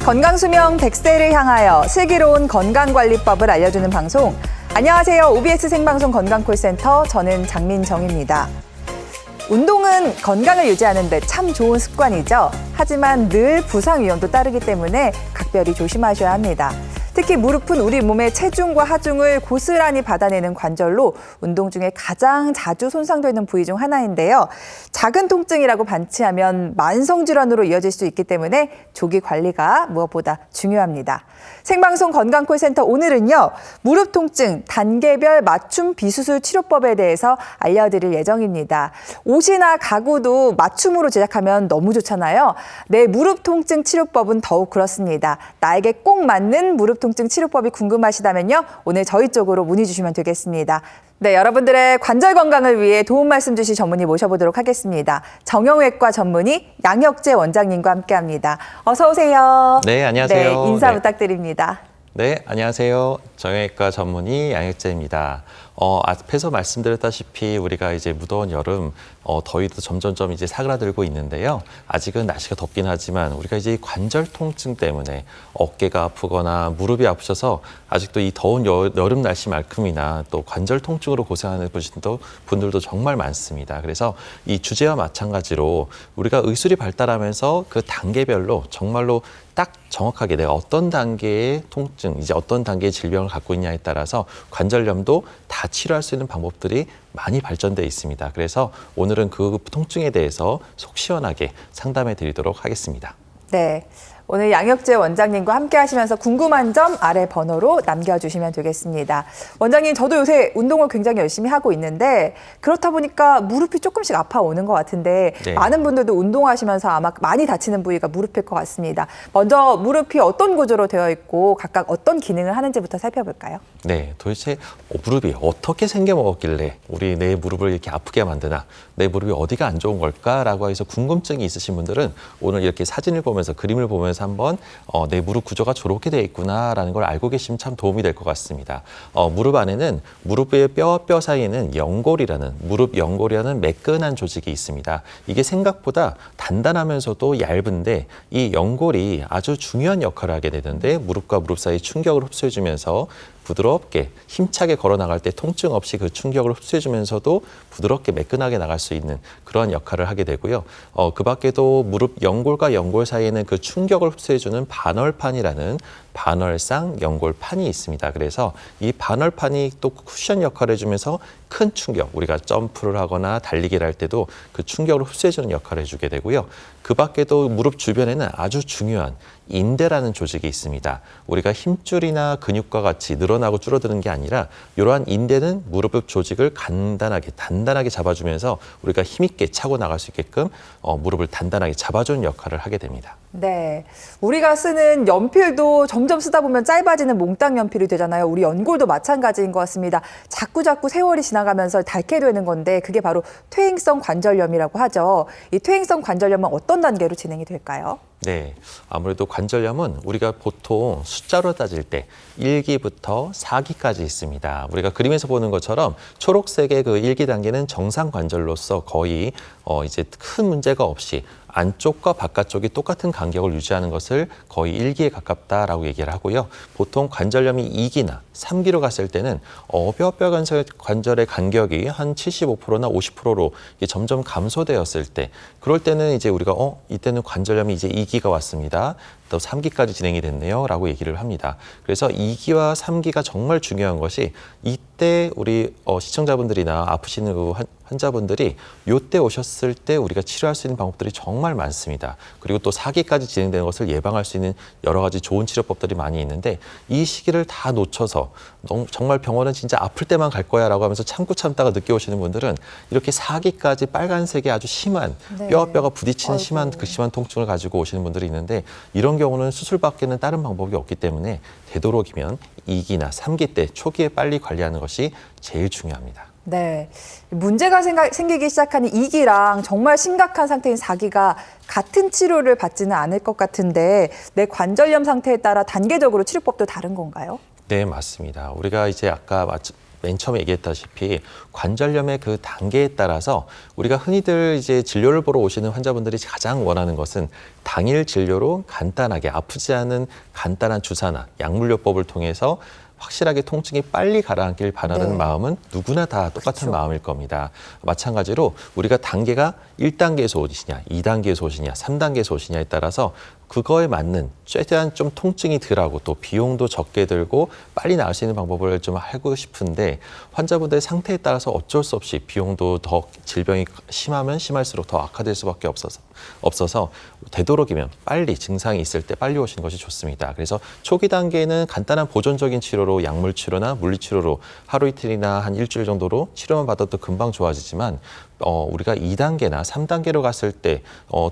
건강수명 100세를 향하여 슬기로운 건강관리법을 알려주는 방송. 안녕하세요. OBS 생방송 건강콜센터, 저는 장민정입니다. 운동은 건강을 유지하는 데 참 좋은 습관이죠. 하지만 늘 부상 위험도 따르기 때문에 각별히 조심하셔야 합니다. 특히 무릎은 우리 몸의 체중과 하중을 고스란히 받아내는 관절로 운동 중에 가장 자주 손상되는 부위 중 하나인데요. 작은 통증이라고 반치하면 만성질환으로 이어질 수 있기 때문에 조기 관리가 무엇보다 중요합니다. 생방송 건강콜센터 오늘은요, 무릎 통증 단계별 맞춤 비수술 치료법에 대해서 알려드릴 예정입니다. 옷이나 가구도 맞춤으로 제작하면 너무 좋잖아요. 내 무릎 통증 치료법은 더욱 그렇습니다. 나에게 꼭 맞는 무릎 통증 치료법이 궁금하시다면요, 오늘 저희 쪽으로 문의 주시면 되겠습니다. 네, 여러분들의 관절 건강을 위해 도움 말씀 주실 전문의 모셔보도록 하겠습니다. 정형외과 전문의 양혁재 원장님과 함께합니다. 어서 오세요. 네, 안녕하세요. 네, 인사 부탁드립니다. 네, 안녕하세요. 정형외과 전문의 양혁재입니다. 앞에서 말씀드렸다시피 우리가 이제 무더운 여름, 더위도 점점점 이제 사그라들고 있는데요. 아직은 날씨가 덥긴 하지만 우리가 이제 관절 통증 때문에 어깨가 아프거나 무릎이 아프셔서 아직도 이 더운 여름 날씨만큼이나 또 관절 통증으로 고생하는 분들도 정말 많습니다. 그래서 이 주제와 마찬가지로 우리가 의술이 발달하면서 그 단계별로 정말로 딱 정확하게 내가 어떤 단계의 통증, 이제 어떤 단계의 질병을 갖고 있냐에 따라서 관절염도 다 치료할 수 있는 방법들이 많이 발전돼 있습니다. 그래서 오늘은 그 통증에 대해서 속 시원하게 상담해 드리도록 하겠습니다. 네. 오늘 양혁재 원장님과 함께 하시면서 궁금한 점 아래 번호로 남겨주시면 되겠습니다. 원장님, 저도 요새 운동을 굉장히 열심히 하고 있는데 그렇다 보니까 무릎이 조금씩 아파오는 것 같은데, 네. 많은 분들도 운동하시면서 아마 많이 다치는 부위가 무릎일 것 같습니다. 먼저 무릎이 어떤 구조로 되어 있고 각각 어떤 기능을 하는지부터 살펴볼까요? 네, 도대체 무릎이 어떻게 생겨먹었길래 우리 내 무릎을 이렇게 아프게 만드나, 내 무릎이 어디가 안 좋은 걸까라고 해서 궁금증이 있으신 분들은 오늘 이렇게 사진을 보면서, 그림을 보면서 한번 내 무릎 구조가 저렇게 되어 있구나라는 걸 알고 계시면 참 도움이 될 것 같습니다. 무릎 안에는, 무릎의 뼈와 뼈 사이에는 연골이라는, 무릎 연골이라는 매끈한 조직이 있습니다. 이게 생각보다 단단하면서도 얇은데 이 연골이 아주 중요한 역할을 하게 되는데, 무릎과 무릎 사이 충격을 흡수해주면서 부드럽게 힘차게 걸어 나갈 때 통증 없이 그 충격을 흡수해주면서도 부드럽게 매끈하게 나갈 수 있는 그러한 역할을 하게 되고요. 그 밖에도 무릎 연골과 연골 사이에는 그 충격을 흡수해주는 반월판이라는 반월상 연골판이 있습니다. 그래서 이 반월판이 또 쿠션 역할을 해주면서 큰 충격, 우리가 점프를 하거나 달리기를 할 때도 그 충격을 흡수해주는 역할을 해주게 되고요. 그 밖에도 무릎 주변에는 아주 중요한 인대라는 조직이 있습니다. 우리가 힘줄이나 근육과 같이 늘어나고 줄어드는 게 아니라 이러한 인대는 무릎 조직을 단단하게 잡아주면서 우리가 힘있게 차고 나갈 수 있게끔 무릎을 단단하게 잡아주는 역할을 하게 됩니다. 네, 우리가 쓰는 연필도 점점 쓰다 보면 짧아지는 몽땅 연필이 되잖아요. 우리 연골도 마찬가지인 것 같습니다. 자꾸 세월이 지나가면서 닳게 되는 건데 그게 바로 퇴행성 관절염이라고 하죠. 이 퇴행성 관절염은 어떤 단계로 진행이 될까요? 네, 아무래도 관절염은 우리가 보통 숫자로 따질 때 1기부터 4기까지 있습니다. 우리가 그림에서 보는 것처럼 초록색의 그 1기 단계는 정상 관절로서 거의 이제 큰 문제가 없이 안쪽과 바깥쪽이 똑같은 간격을 유지하는 것을 거의 1기에 가깝다라고 얘기를 하고요. 보통 관절염이 2기나 3기로 갔을 때는 뼈 관절의 간격이 한 75%나 50%로 점점 감소되었을 때, 그럴 때는 이제 우리가 이때는 관절염이 이제 2기가 왔습니다. 또 3기까지 진행이 됐네요 라고 얘기를 합니다. 그래서 2기와 3기가 정말 중요한 것이, 이때 우리 시청자분들이나 아프시는 그 환자분들이 이때 오셨을 때 우리가 치료할 수 있는 방법들이 정말 많습니다. 그리고 또 4기까지 진행되는 것을 예방할 수 있는 여러 가지 좋은 치료법들이 많이 있는데, 이 시기를 다 놓쳐서 정말 병원은 진짜 아플 때만 갈 거야 라고 하면서 참다가 늦게 오시는 분들은 이렇게 4기까지 빨간색의 아주 심한, 네. 뼈와 뼈가 부딪히는 아이고. 심한 통증을 가지고 오시는 분들이 있는데, 이런 경우는 수술밖에는 다른 방법이 없기 때문에 되도록이면 2기나 3기 때 초기에 빨리 관리하는 것이 제일 중요합니다. 네, 문제가 생기기 시작하는 2기랑 정말 심각한 상태인 4기가 같은 치료를 받지는 않을 것 같은데, 내 관절염 상태에 따라 단계적으로 치료법도 다른 건가요? 네, 맞습니다. 우리가 이제 아까 맨 처음에 얘기했다시피 관절염의 그 단계에 따라서 우리가 흔히들 이제 진료를 보러 오시는 환자분들이 가장 원하는 것은 당일 진료로 간단하게 아프지 않은 간단한 주사나 약물요법을 통해서 확실하게 통증이 빨리 가라앉길 바라는 네. 마음은 누구나 다 똑같은 그렇죠. 마음일 겁니다. 마찬가지로 우리가 단계가 1단계에서 오시냐, 2단계에서 오시냐, 3단계에서 오시냐에 따라서 그거에 맞는 최대한 좀 통증이 덜하고 또 비용도 적게 들고 빨리 나을 수 있는 방법을 좀 하고 싶은데 환자분들의 상태에 따라서 어쩔 수 없이 비용도 더 질병이 심하면 심할수록 더 악화될 수밖에 없어서 되도록이면 빨리 증상이 있을 때 빨리 오시는 것이 좋습니다. 그래서 초기 단계에는 간단한 보존적인 치료로 약물 치료나 물리 치료로 하루 이틀이나 한 일주일 정도로 치료만 받아도 금방 좋아지지만 우리가 2단계나 3단계로 갔을 때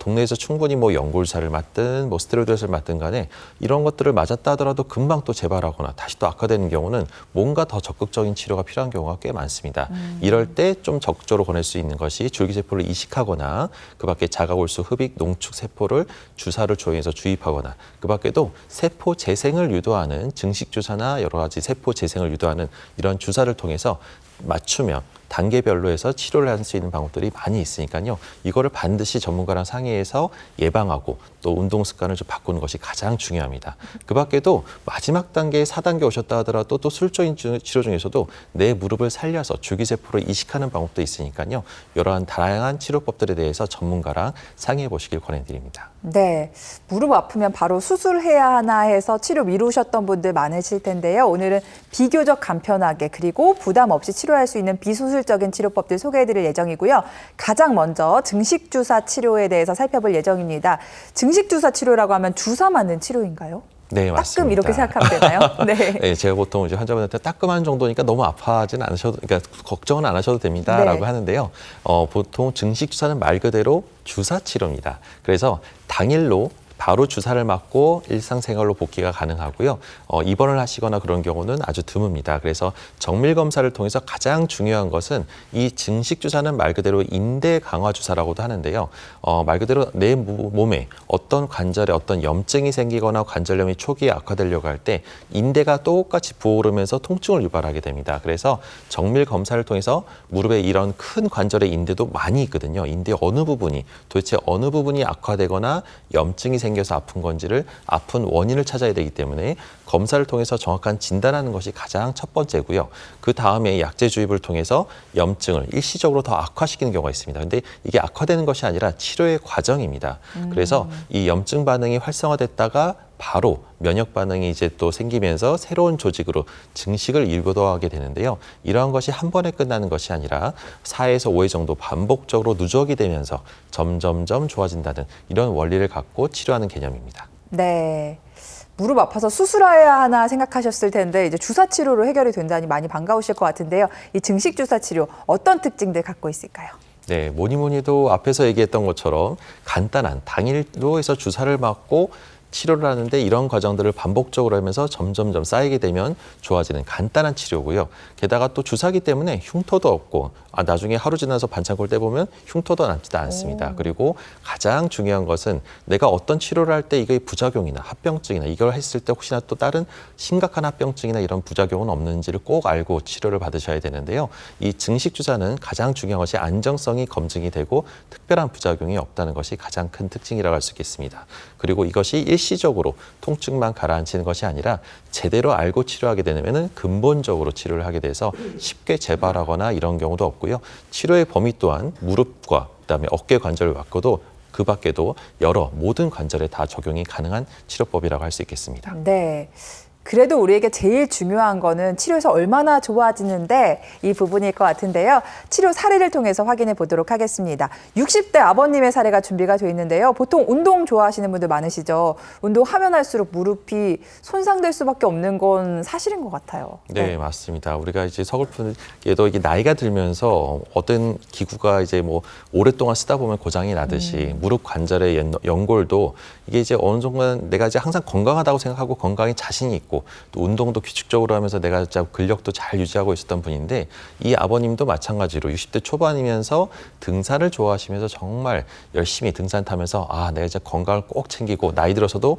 동네에서 충분히 뭐 연골주사를 맞든 뭐 스테로이드를 맞든 간에 이런 것들을 맞았다 하더라도 금방 또 재발하거나 다시 또 악화되는 경우는 뭔가 더 적극적인 치료가 필요한 경우가 꽤 많습니다. 이럴 때 좀 적극적으로 권할 수 있는 것이 줄기세포를 이식하거나 그 밖에 자가골수, 흡입, 농축 세포를 주사를 조이해서 주입하거나 그 밖에도 세포 재생을 유도하는 증식주사나 여러 가지 세포 재생을 유도하는 이런 주사를 통해서 맞추며 단계별로 해서 치료를 할 수 있는 방법들이 많이 있으니까요. 이거를 반드시 전문가랑 상의해서 예방하고 또 운동 습관을 좀 바꾸는 것이 가장 중요합니다. 그 밖에도 마지막 단계 4단계 오셨다 하더라도 또 술적인 치료 중에서도 내 무릎을 살려서 줄기세포를 이식하는 방법도 있으니까요. 이러한 다양한 치료법들에 대해서 전문가랑 상의해 보시길 권해드립니다. 네, 무릎 아프면 바로 수술해야 하나 해서 치료 미루셨던 분들 많으실 텐데요. 오늘은 비교적 간편하게 그리고 부담 없이 치료할 수 있는 비수술적인 치료법들 소개해드릴 예정이고요. 가장 먼저 증식주사 치료에 대해서 살펴볼 예정입니다. 증식주사 치료라고 하면 주사 맞는 치료인가요? 네, 맞습니다. 따끔 이렇게 생각하면 되나요? 네. 네, 제가 보통 이제 환자분한테 따끔한 정도니까 너무 아파하진 않으셔도, 그러니까 걱정은 안 하셔도 됩니다라고 네. 하는데요. 보통 증식 주사는 말 그대로 주사 치료입니다. 그래서 당일로 바로 주사를 맞고 일상생활로 복귀가 가능하고요. 입원을 하시거나 그런 경우는 아주 드뭅니다. 그래서 정밀 검사를 통해서 가장 중요한 것은 이 증식 주사는 말 그대로 인대 강화 주사라고도 하는데요. 말 그대로 내 몸에 어떤 관절에 어떤 염증이 생기거나 관절염이 초기에 악화되려고 할 때 인대가 똑같이 부어오르면서 통증을 유발하게 됩니다. 그래서 정밀 검사를 통해서 무릎에 이런 큰 관절의 인대도 많이 있거든요. 인대 어느 부분이 도대체 어느 부분이 악화되거나 염증이 생겨서 아픈 건지를 아픈 원인을 찾아야 되기 때문에 검사를 통해서 정확한 진단하는 것이 가장 첫 번째고요. 그 다음에 약제 주입을 통해서 염증을 일시적으로 더 악화시키는 경우가 있습니다. 근데 이게 악화되는 것이 아니라 치료의 과정입니다. 그래서 이 염증 반응이 활성화됐다가 바로 면역 반응이 이제 또 생기면서 새로운 조직으로 증식을 유도하게 되는데요. 이러한 것이 한 번에 끝나는 것이 아니라 4에서 5회 정도 반복적으로 누적이 되면서 점점점 좋아진다는 이런 원리를 갖고 치료하는 개념입니다. 네. 무릎 아파서 수술해야 하나 생각하셨을 텐데 이제 주사 치료로 해결이 된다니 많이 반가우실 것 같은데요. 이 증식 주사 치료 어떤 특징들 갖고 있을까요? 네, 뭐니 해도 앞에서 얘기했던 것처럼 간단한 당일로 해서 주사를 맞고 치료를 하는데 이런 과정들을 반복적으로 하면서 점점점 쌓이게 되면 좋아지는 간단한 치료고요. 게다가 또 주사기 때문에 흉터도 없고 나중에 하루 지나서 반창고를 떼보면 흉터도 남지도 않습니다. 그리고 가장 중요한 것은 내가 어떤 치료를 할 때 이게 부작용이나 합병증이나 이걸 했을 때 혹시나 또 다른 심각한 합병증이나 이런 부작용은 없는지를 꼭 알고 치료를 받으셔야 되는데요. 이 증식 주사는 가장 중요한 것이 안정성이 검증이 되고 특별한 부작용이 없다는 것이 가장 큰 특징이라고 할 수 있겠습니다. 그리고 이것이 일시적으로 통증만 가라앉히는 것이 아니라 제대로 알고 치료하게 되면 근본적으로 치료를 하게 돼서 쉽게 재발하거나 이런 경우도 없고요. 치료의 범위 또한 무릎과 그다음에 어깨 관절을 갖고도 그 밖에도 여러 모든 관절에 다 적용이 가능한 치료법이라고 할 수 있겠습니다. 네. 그래도 우리에게 제일 중요한 거는 치료에서 얼마나 좋아지는데 이 부분일 것 같은데요. 치료 사례를 통해서 확인해 보도록 하겠습니다. 60대 아버님의 사례가 준비가 되어 있는데요. 보통 운동 좋아하시는 분들 많으시죠. 운동하면 할수록 무릎이 손상될 수밖에 없는 건 사실인 것 같아요. 네, 맞습니다. 우리가 이제 서글픈 얘도 이게 나이가 들면서 어떤 기구가 이제 뭐 오랫동안 쓰다 보면 고장이 나듯이 무릎 관절의 연골도 이게 이제 어느 정도는 내가 이제 항상 건강하다고 생각하고 건강에 자신이 있고 하시고 또 운동도 규칙적으로 하면서 내가 진짜 근력도 잘 유지하고 있었던 분인데 이 아버님도 마찬가지로 60대 초반이면서 등산을 좋아하시면서 정말 열심히 등산 타면서 내가 이제 건강을 꼭 챙기고 나이 들어서도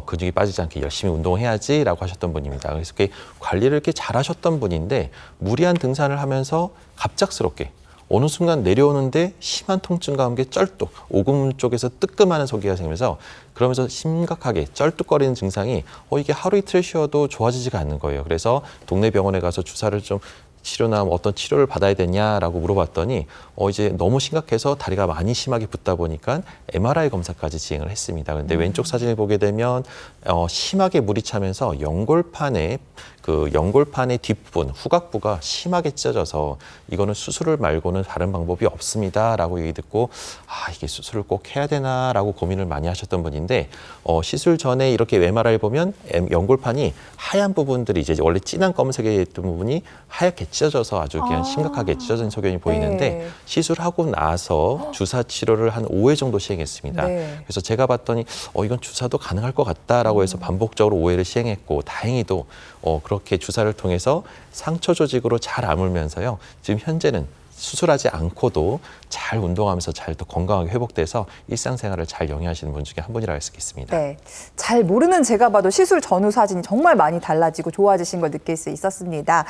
근육이 빠지지 않게 열심히 운동해야지라고 하셨던 분입니다. 그래서 관리를 이렇게 잘 하셨던 분인데 무리한 등산을 하면서 갑작스럽게 어느 순간 내려오는데 심한 통증과 함께 쩔뚝, 오금 쪽에서 뜨끔하는 소리가 생기면서 그러면서 심각하게 쩔뚝거리는 증상이 이게 하루 이틀 쉬어도 좋아지지가 않는 거예요. 그래서 동네 병원에 가서 주사를 좀 치료나 어떤 치료를 받아야 되냐라고 물어봤더니 이제 너무 심각해서 다리가 많이 심하게 붓다 보니까 MRI 검사까지 진행을 했습니다. 근데 왼쪽 사진을 보게 되면 심하게 물이 차면서 연골판의 뒷부분, 후각부가 심하게 찢어져서 이거는 수술을 말고는 다른 방법이 없습니다라고 얘기 듣고 이게 수술을 꼭 해야 되나라고 고민을 많이 하셨던 분인데 시술 전에 이렇게 MRI를 보면 연골판이 하얀 부분들이 이제 원래 진한 검은색에 있던 부분이 하얗게 찢어져서 아주 그냥 심각하게 찢어진 소견이 보이는데 네. 시술하고 나서 주사 치료를 한 5회 정도 시행했습니다. 네. 그래서 제가 봤더니 이건 주사도 가능할 것 같다라고 해서 반복적으로 5회를 시행했고 다행히도 그렇게 주사를 통해서 상처 조직으로 잘 아물면서요. 지금 현재는 수술하지 않고도 잘 운동하면서 잘 또 건강하게 회복돼서 일상생활을 잘 영위하시는 분 중에 한 분이라고 할 수 있겠습니다. 네, 잘 모르는 제가 봐도 시술 전후 사진이 정말 많이 달라지고 좋아지신 걸 느낄 수 있었습니다.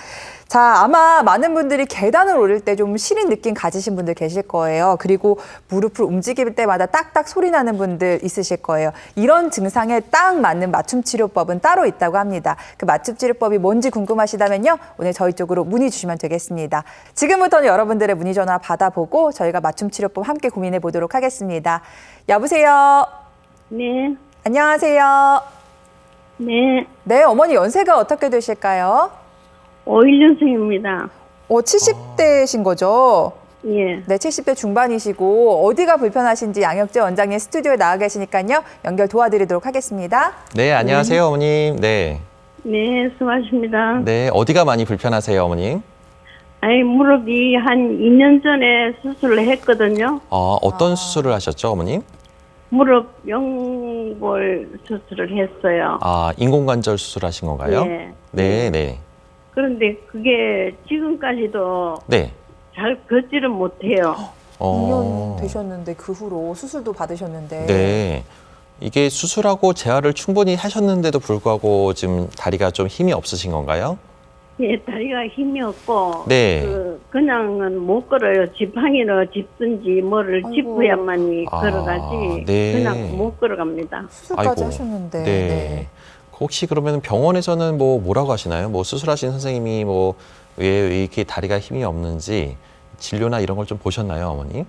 자, 아마 많은 분들이 계단을 오를 때 좀 시린 느낌 가지신 분들 계실 거예요. 그리고 무릎을 움직일 때마다 딱딱 소리 나는 분들 있으실 거예요. 이런 증상에 딱 맞는 맞춤 치료법은 따로 있다고 합니다. 그 맞춤 치료법이 뭔지 궁금하시다면요, 오늘 저희 쪽으로 문의 주시면 되겠습니다. 지금부터는 여러분들의 문의 전화 받아보고 저희가 맞춤 치료법 함께 고민해 보도록 하겠습니다. 여보세요. 네, 안녕하세요. 네, 네, 어머니 연세가 어떻게 되실까요? 51년생입니다. 70대신 거죠? 예, 네, 70대 중반이시고 어디가 불편하신지 양혁재 원장님 스튜디오에 나와 계시니까요. 연결 도와드리도록 하겠습니다. 네, 안녕하세요, 어머님. 네. 네, 수고하십니다. 네, 어디가 많이 불편하세요, 어머님? 무릎이 한 2년 전에 수술을 했거든요. 어떤 수술을 하셨죠, 어머님? 무릎 연골 수술을 했어요. 인공관절 수술하신 건가요? 예. 네, 네. 그런데 그게 지금까지도 네. 잘 걷지를 못해요. 2년 되셨는데 그 후로 수술도 받으셨는데. 네. 이게 수술하고 재활을 충분히 하셨는데도 불구하고 지금 다리가 좀 힘이 없으신 건가요? 예, 다리가 힘이 없고 네. 그냥은 못 걸어요. 지팡이로 짚든지 뭐를 아이고. 짚어야만이 걸어가지 네. 그냥 못 걸어갑니다. 수술까지 아이고. 하셨는데. 네. 혹시 그러면 병원에서는 뭐라고 하시나요? 수술하신 선생님이 왜 이렇게 다리가 힘이 없는지 진료나 이런 걸 좀 보셨나요, 어머니?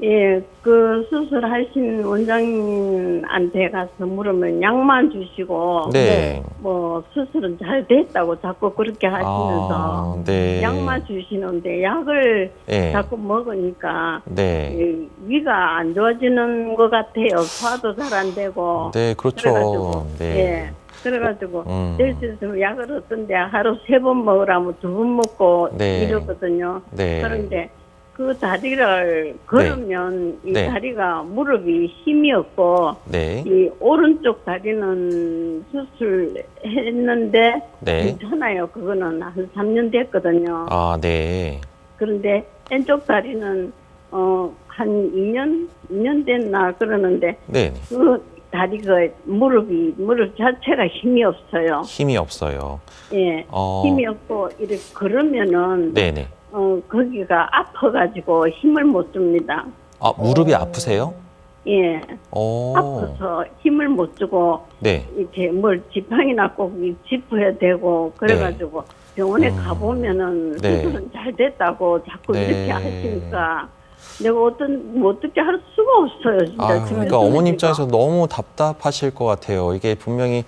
예, 그 수술하신 원장님한테 가서 물으면 약만 주시고 네. 뭐 수술은 잘 됐다고 자꾸 그렇게 하시면서 네. 약만 주시는데 약을 네. 자꾸 먹으니까 네. 위가 안 좋아지는 것 같아요. 소화도 잘 안 되고. 네, 그렇죠. 그래가지고, 네. 예. 그래가지고 네. 내일 약을 어떤데 하루 3번 먹으라면 2번 먹고 네. 이러거든요. 네. 그런데 그 다리를 걸으면 이 네. 다리가 무릎이 힘이 없고 네. 이 오른쪽 다리는 수술했는데 네. 괜찮아요. 그거는 한 3년 됐거든요. 네. 그런데 왼쪽 다리는 한 2년 됐나 그러는데 네. 그 다리가 무릎 자체가 힘이 없어요. 힘이 없어요. 예, 힘이 없고 이렇게 걸으면은 네네. 거기가 아파가지고 힘을 못 줍니다. 무릎이 아프세요? 예, 어. 아파서 힘을 못 주고 네. 이렇게 뭘 지팡이나 꼭 짚어야 되고 그래가지고 병원에 가보면은 네. 수술은 잘 됐다고 자꾸 네. 이렇게 하시니까 내가 어떻게 할 수가 없어요, 진짜. 그러니까 어머니 입장에서 너무 답답하실 것 같아요. 이게 분명히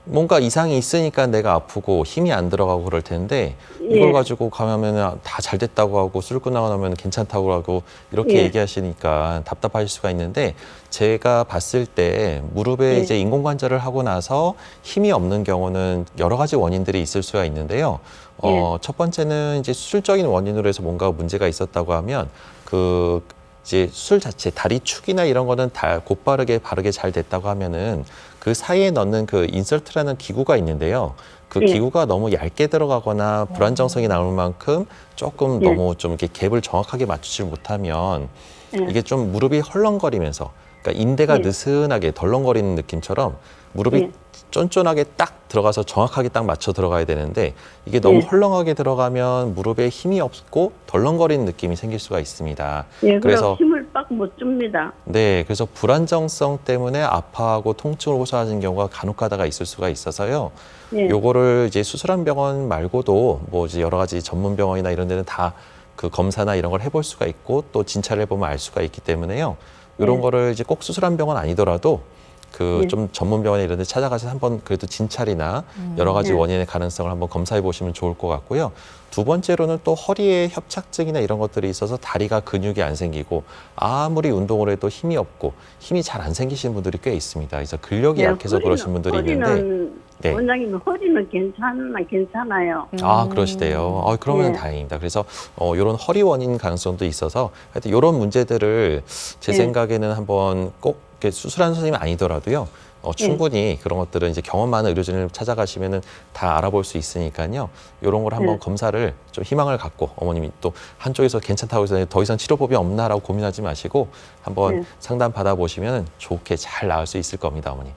뭔가 이상이 있으니까 내가 아프고 힘이 안 들어가고 그럴 텐데 이걸 예. 가지고 가면 다 잘 됐다고 하고 술 끝나고 나면 괜찮다고 하고 이렇게 예. 얘기하시니까 답답하실 수가 있는데 제가 봤을 때 무릎에 예. 이제 인공관절을 하고 나서 힘이 없는 경우는 여러 가지 원인들이 있을 수가 있는데요. 예. 첫 번째는 이제 수술적인 원인으로 해서 뭔가 문제가 있었다고 하면 이제 수술 자체 다리 축이나 이런 거는 다 곧바르게 바르게 잘 됐다고 하면은 그 사이에 넣는 그 인설트라는 기구가 있는데요. 그 예. 기구가 너무 얇게 들어가거나 불안정성이 나올 만큼 조금 예. 너무 좀 이렇게 갭을 정확하게 맞추지 못하면 예. 이게 좀 무릎이 헐렁거리면서 그러니까 인대가 예. 느슨하게 덜렁거리는 느낌처럼 무릎이 예. 쫀쫀하게 딱 들어가서 정확하게 딱 맞춰 들어가야 되는데 이게 너무 예. 헐렁하게 들어가면 무릎에 힘이 없고 덜렁거리는 느낌이 생길 수가 있습니다. 예, 그래서 그래서 힘을 빡 못 줍니다. 네, 그래서 불안정성 때문에 아파하고 통증을 호소하는 경우가 간혹 가다가 있을 수가 있어서요. 예. 요거를 이제 수술한 병원 말고도 뭐 이제 여러 가지 전문 병원이나 이런 데는 다 그 검사나 이런 걸 해볼 수가 있고 또 진찰을 해보면 알 수가 있기 때문에요. 이런 예. 거를 이제 꼭 수술한 병원 아니더라도 그 예. 좀 전문 병원에 이런 데 찾아가서 한번 그래도 진찰이나 여러 가지 예. 원인의 가능성을 한번 검사해 보시면 좋을 것 같고요. 두 번째로는 또 허리에 협착증이나 이런 것들이 있어서 다리가 근육이 안 생기고 아무리 운동을 해도 힘이 없고 힘이 잘 안 생기시는 분들이 꽤 있습니다. 그래서 근력이 예, 약해서 그러신 분들이 있는데 허리는 네. 원장님 허리는 괜찮아요. 아, 그러시대요. 그러면 예. 다행입니다. 그래서 이런 허리 원인 가능성도 있어서 하여튼 이런 문제들을 제 예. 생각에는 한번 꼭 이렇게 수술한 선생님이 아니더라도요. 충분히 그런 것들은 이제 경험 많은 의료진을 찾아가시면은 다 알아볼 수 있으니까요. 이런 걸 한번 예. 검사를 좀 희망을 갖고 어머님이 또 한쪽에서 괜찮다고 해서 더 이상 치료법이 없나라고 고민하지 마시고 한번 예. 상담 받아보시면 좋게 잘 나을 수 있을 겁니다, 어머니.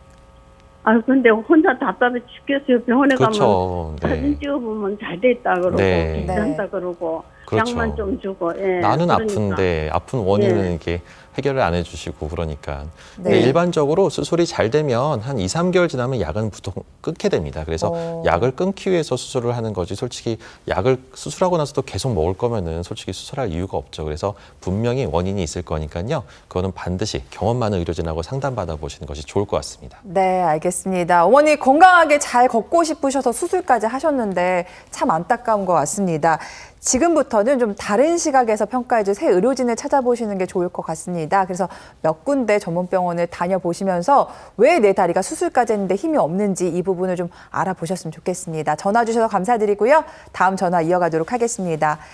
아 근데 혼자 답답해 죽겠어요. 병원에 그렇죠. 가면 사진 찍어보면 잘 됐다 그러고 네. 괜찮다 그러고 그렇죠. 약만 좀 주고. 예. 나는 그러니까. 아픈데 아픈 원인은 예. 이렇게 해결을 안 해주시고 그러니까. 네. 근데 일반적으로 수술이 잘 되면 한 2, 3개월 지나면 약은 보통 끊게 됩니다. 그래서 약을 끊기 위해서 수술을 하는 거지 솔직히 약을 수술하고 나서도 계속 먹을 거면은 솔직히 수술할 이유가 없죠. 그래서 분명히 원인이 있을 거니까요. 그거는 반드시 경험 많은 의료진하고 상담받아 보시는 것이 좋을 것 같습니다. 네, 알겠습니다. 어머니 건강하게 잘 걷고 싶으셔서 수술까지 하셨는데 참 안타까운 것 같습니다. 지금부터는 좀 다른 시각에서 평가해줄 새 의료진을 찾아보시는 게 좋을 것 같습니다. 그래서 몇 군데 전문병원을 다녀보시면서 왜 내 다리가 수술까지 했는데 힘이 없는지 이 부분을 좀 알아보셨으면 좋겠습니다. 전화 주셔서 감사드리고요. 다음 전화 이어가도록 하겠습니다.